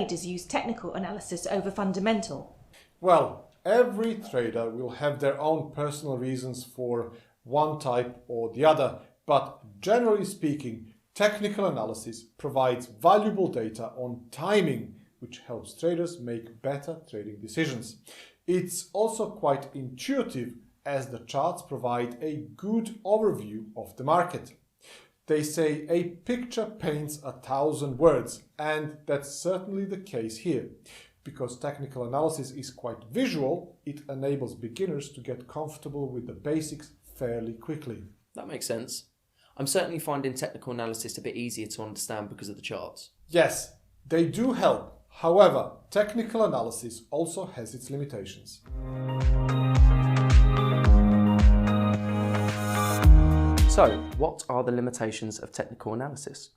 traders use technical analysis over fundamental? Well, every trader will have their own personal reasons for one type or the other, but generally speaking, technical analysis provides valuable data on timing, which helps traders make better trading decisions. It's also quite intuitive, as the charts provide a good overview of the market. They say a picture paints 1,000 words, and that's certainly the case here. Because technical analysis is quite visual, it enables beginners to get comfortable with the basics fairly quickly. That makes sense. I'm certainly finding technical analysis a bit easier to understand because of the charts. Yes, they do help. However, technical analysis also has its limitations. So, what are the limitations of technical analysis?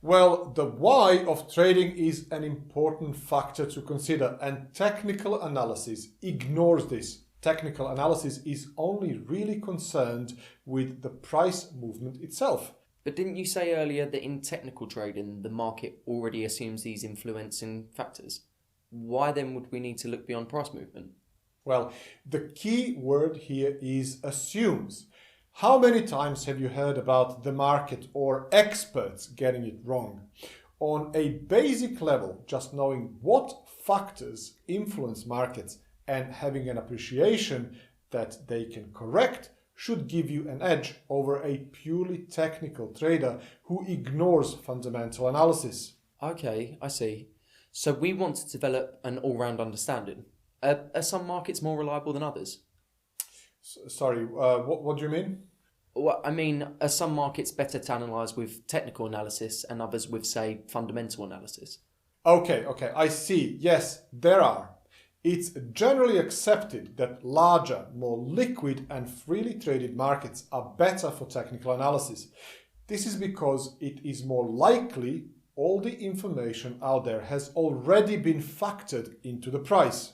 Well, the why of trading is an important factor to consider, and technical analysis ignores this. Technical analysis is only really concerned with the price movement itself. But didn't you say earlier that in technical trading, the market already assumes these influencing factors? Why then would we need to look beyond price movement? Well, the key word here is assumes. How many times have you heard about the market or experts getting it wrong? On a basic level, just knowing what factors influence markets and having an appreciation that they can correct should give you an edge over a purely technical trader who ignores fundamental analysis. Okay, I see. So we want to develop an all-round understanding. Are some markets more reliable than others? Sorry, what do you mean? Well, I mean, are some markets better to analyse with technical analysis and others with, say, fundamental analysis? Okay, I see. Yes, there are. It's generally accepted that larger, more liquid and freely traded markets are better for technical analysis. This is because it is more likely all the information out there has already been factored into the price.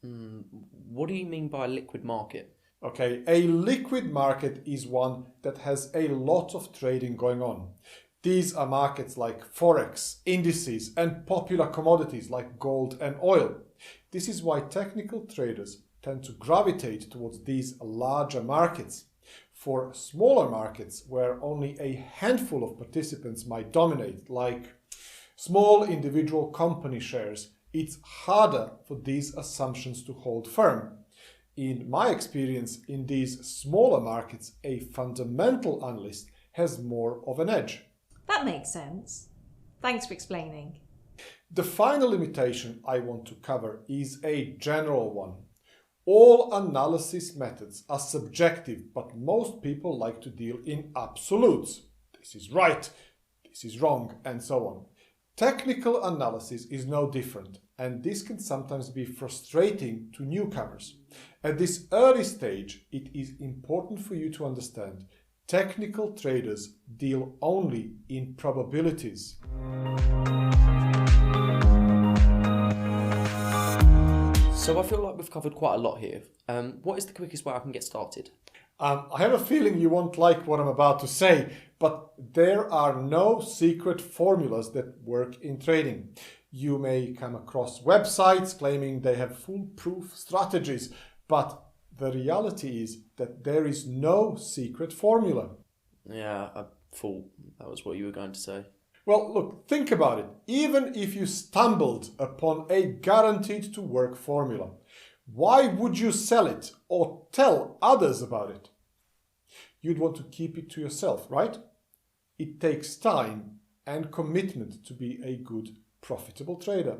What do you mean by a liquid market? Okay, a liquid market is one that has a lot of trading going on. These are markets like Forex, indices, and popular commodities like gold and oil. This is why technical traders tend to gravitate towards these larger markets. For smaller markets, where only a handful of participants might dominate, like small individual company shares, it's harder for these assumptions to hold firm. In my experience, in these smaller markets, a fundamental analyst has more of an edge. That makes sense. Thanks for explaining. The final limitation I want to cover is a general one. All analysis methods are subjective, but most people like to deal in absolutes. This is right, this is wrong, and so on. Technical analysis is no different, and this can sometimes be frustrating to newcomers. At this early stage, it is important for you to understand technical traders deal only in probabilities. So I feel like we've covered quite a lot here. What is the quickest way I can get started? I have a feeling you won't like what I'm about to say, but there are no secret formulas that work in trading. You may come across websites claiming they have foolproof strategies, but the reality is that there is no secret formula. Yeah, I thought that was what you were going to say. Well, look, think about it. Even if you stumbled upon a guaranteed to work formula, why would you sell it or tell others about it? You'd want to keep it to yourself, right? It takes time and commitment to be a good, profitable trader.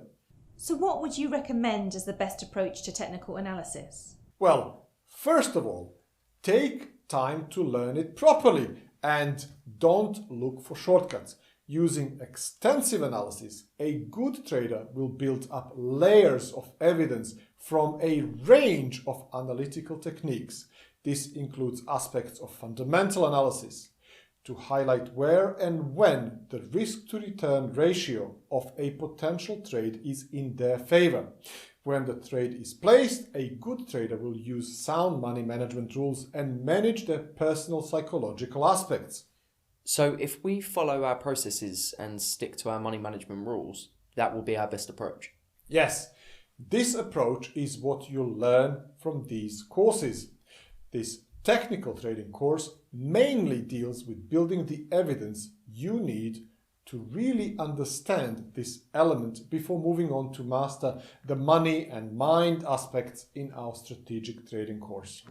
So what would you recommend as the best approach to technical analysis? Well, first of all, take time to learn it properly and don't look for shortcuts. Using extensive analysis, a good trader will build up layers of evidence from a range of analytical techniques. This includes aspects of fundamental analysis to highlight where and when the risk-to-return ratio of a potential trade is in their favor. When the trade is placed, a good trader will use sound money management rules and manage their personal psychological aspects. So if we follow our processes and stick to our money management rules, that will be our best approach. Yes, this approach is what you'll learn from these courses. This technical trading course mainly deals with building the evidence you need to really understand this element before moving on to master the money and mind aspects in our strategic trading course.